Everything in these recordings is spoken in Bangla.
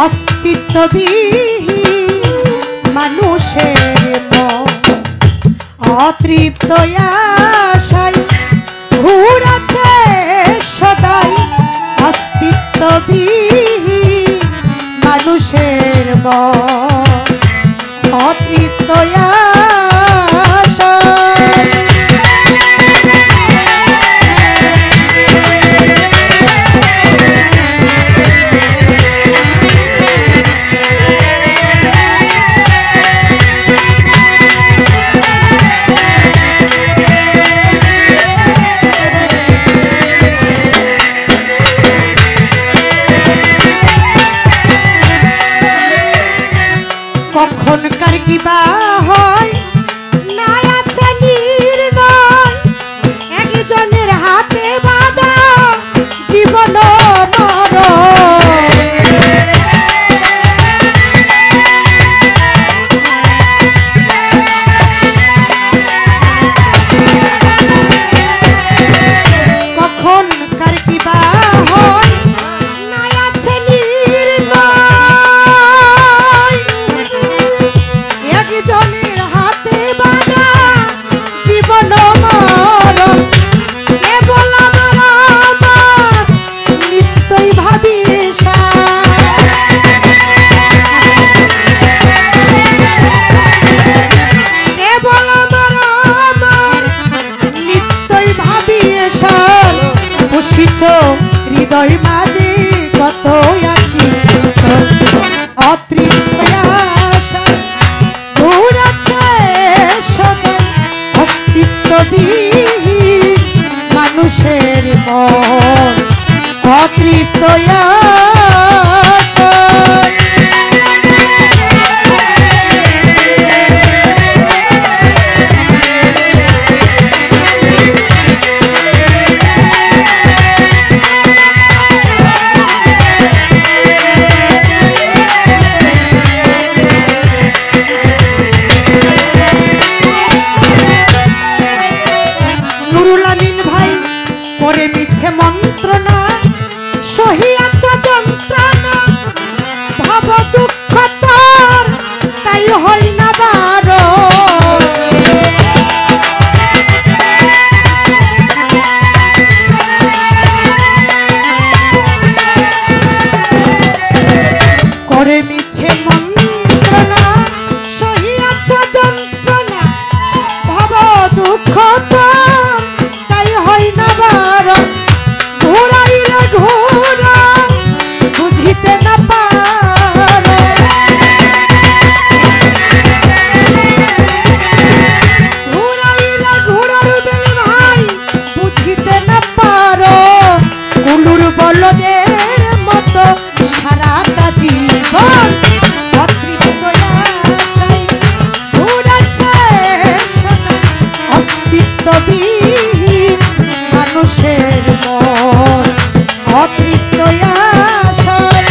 অস্তিত্ববিহীন মানুষের মন অতৃপ্ত আশায় ঘুরাচ্ছে সদাই অস্তিত্ববিহীন মানুষের মন অতৃপ্ত আশায় কখনকার কিবা হয় না আছে নির্ণয় একজনের হাতে বাঁধা জীবন কখনকার কিবা হয় না আছে একজনের হাতে বাঁধা জীবন মরণ কেবল আমার নিত্যই ভাবি কেবল আমার নিত্যই ভাবি বসিছ হৃদয় মাঝে কত আকি অতৃপ্ত আশা অস্তিত্ববিহীন মানুষের মন অতৃপ্ত আশায় করে মিছে মন্ত্রণা সহিয়াছে যন্ত্রণা ভাব দুঃখ তোর তাই হয় না বারো করে মিছে মন্ত্রণা সহিয়াছে যন্ত্রণা ভাব দুঃখ তোর তাই হয় না বারো ঘুরাইলে ঘুরা বুঝিতে না পারে ঘুরাইলে ঘুরার বেল ভাই বুঝিতে না পারো কুলুর বলদের মতো সারাটা জীবন অতৃপ্ত আশায় ঘুরাচ্ছে অস্তিত্ববিহীন মানুষের মন অতৃপ্ত আশায়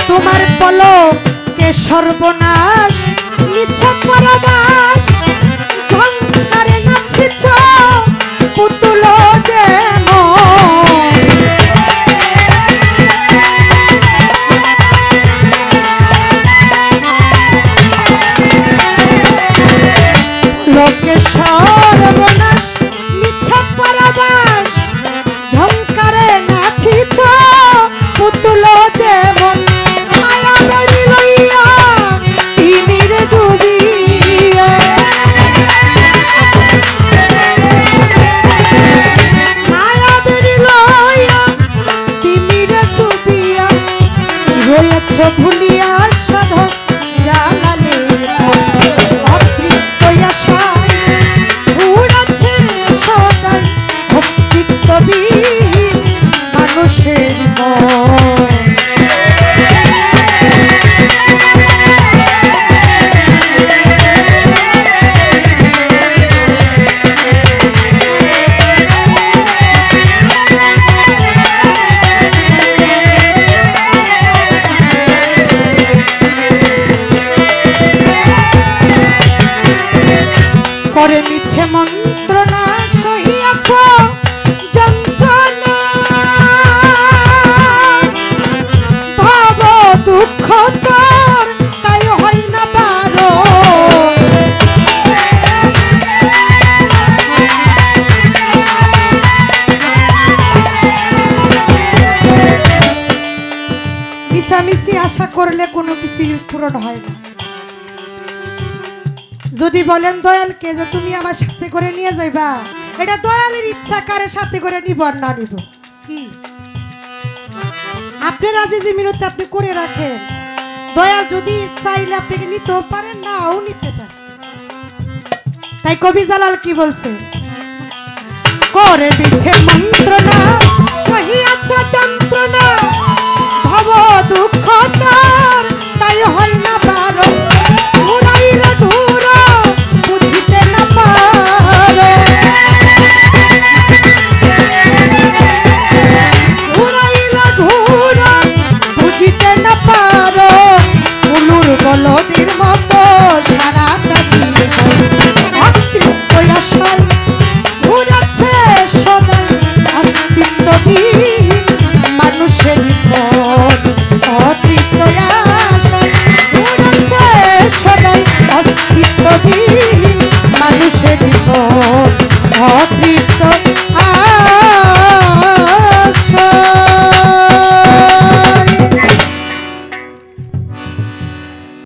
তোমার পলকে সর্বনাশ মিথ্যা পরবাস ঝংকারে নাচিছ পুতুল যেমন লোকে সর্বনাশ মিথ্যা পরবাস ঝংকারে নাচিছ পুতুল যেমন মায়া দড়ি লইয়া তিন করে মিছে মন্ত্রণা সহিয়াছ যন্ত্রণা ভাব দুঃখ তোর তাই হয় না বারো মিশামিশি আশা করলে কোনো কিছু পূরণ হয় না। যদি বলেন দয়ালকে যে তুমি আমার সাথে করে নিয়ে যাইবা, এটা দয়ালের ইচ্ছা, কারে সাথে করে নিব আর না নিব কি আপনার রাজি যে মিনতি আপনি করে রাখেন। দয়াল যদি চাইলে আপনাকে নিতেও পারেন, নাও নিতে পারেন। তাই কবি জালাল কি বলছে, করে দিচ্ছে মন্ত্রণা সহিয়াছ যন্ত্রণা ভাব দুঃখ তার তাই হয় না বারণ